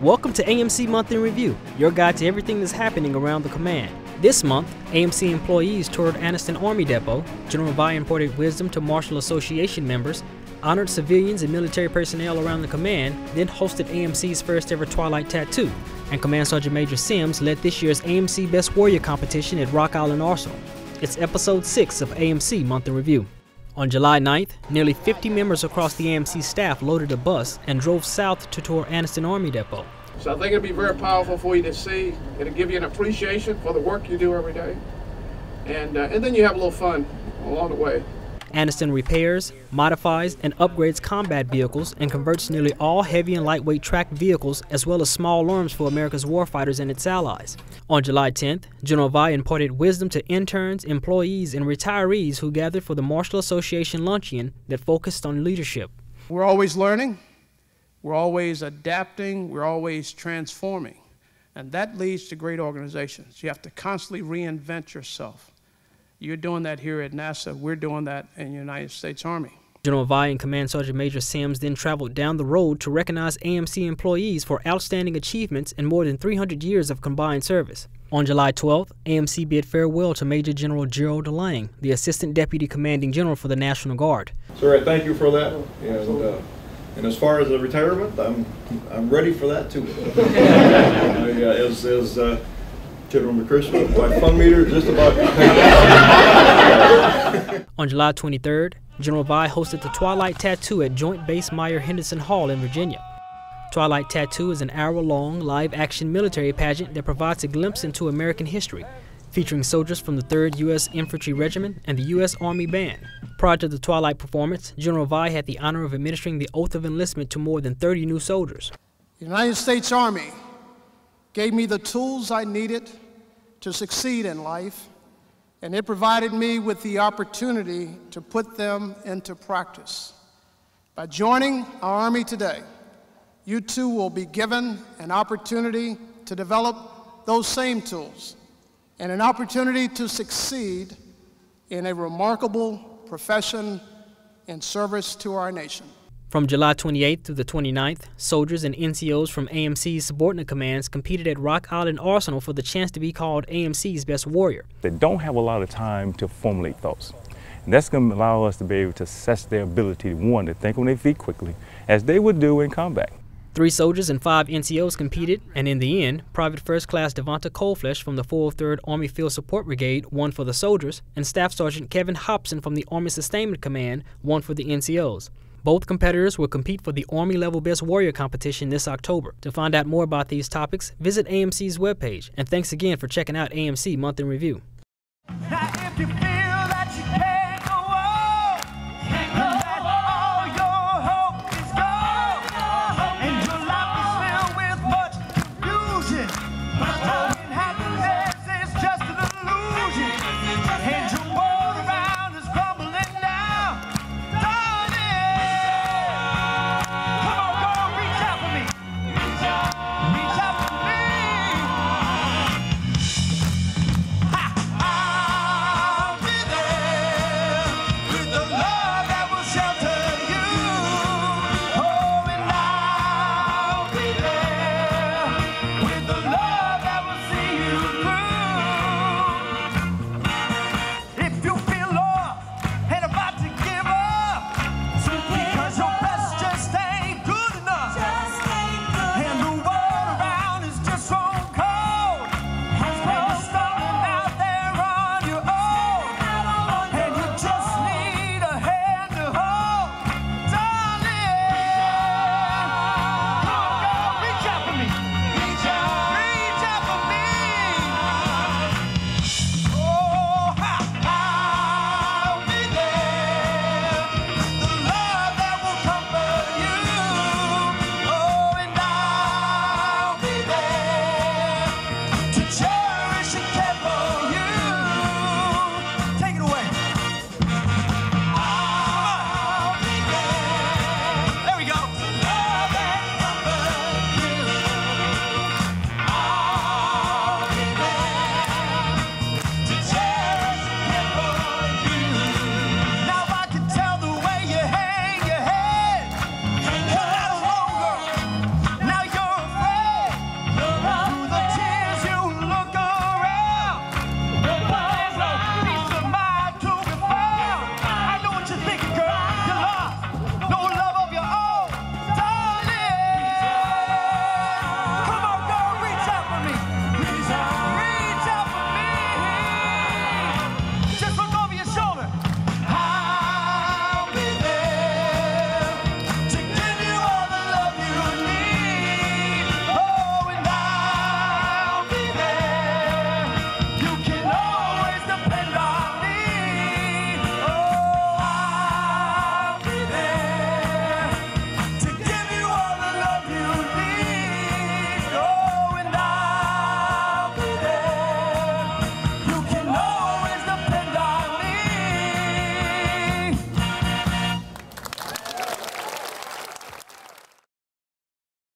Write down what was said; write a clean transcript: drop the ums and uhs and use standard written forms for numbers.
Welcome to AMC Month in Review, your guide to everything that's happening around the command. This month, AMC employees toured Anniston Army Depot, General Vi imparted wisdom to Marshal Association members, honored civilians and military personnel around the command, then hosted AMC's first ever Twilight Tattoo, and Command Sergeant Major Sims led this year's AMC Best Warrior competition at Rock Island Arsenal. It's episode 6 of AMC Month in Review. On July 9th, nearly 50 members across the AMC staff loaded a bus and drove south to tour Anniston Army Depot. So I think it'll be very powerful for you to see. It'll give you an appreciation for the work you do every day. And then you have a little fun along the way. Anniston repairs, modifies, and upgrades combat vehicles and converts nearly all heavy and lightweight tracked vehicles as well as small arms for America's warfighters and its allies. On July 10th, General Vi imparted wisdom to interns, employees, and retirees who gathered for the Marshal Association luncheon that focused on leadership. We're always learning, we're always adapting, we're always transforming, and that leads to great organizations. You have to constantly reinvent yourself. You're doing that here at NASA. We're doing that in the United States Army. General Vi and Command Sergeant Major Sims then traveled down the road to recognize AMC employees for outstanding achievements in more than 300 years of combined service. On July 12th, AMC bid farewell to Major General Gerald DeLange, the Assistant Deputy Commanding General for the National Guard. Sir, I thank you for that. And as far as the retirement, I'm ready for that too. As General McChrystal, my fund meter is just about. On July 23rd, General Vi hosted the Twilight Tattoo at Joint Base Myer-Henderson Hall in Virginia. Twilight Tattoo is an hour-long live-action military pageant that provides a glimpse into American history, featuring soldiers from the 3rd U.S. Infantry Regiment and the U.S. Army Band. Prior to the Twilight performance, General Vi had the honor of administering the oath of enlistment to more than 30 new soldiers. The United States Army gave me the tools I needed to succeed in life, and it provided me with the opportunity to put them into practice. By joining our Army today, you too will be given an opportunity to develop those same tools and an opportunity to succeed in a remarkable profession in service to our nation. From July 28th through the 29th, soldiers and NCOs from AMC's subordinate commands competed at Rock Island Arsenal for the chance to be called AMC's Best Warrior. They don't have a lot of time to formulate thoughts. And that's going to allow us to be able to assess their ability, one, to think on their feet quickly, as they would do in combat. 3 soldiers and 5 NCOs competed, and in the end, Private First Class Devonta Coleflesh from the 403rd Army Field Support Brigade won for the soldiers, and Staff Sergeant Kevin Hobson from the Army Sustainment Command won for the NCOs. Both competitors will compete for the Army Level Best Warrior competition this October. To find out more about these topics, visit AMC's webpage, and thanks again for checking out AMC Month in Review.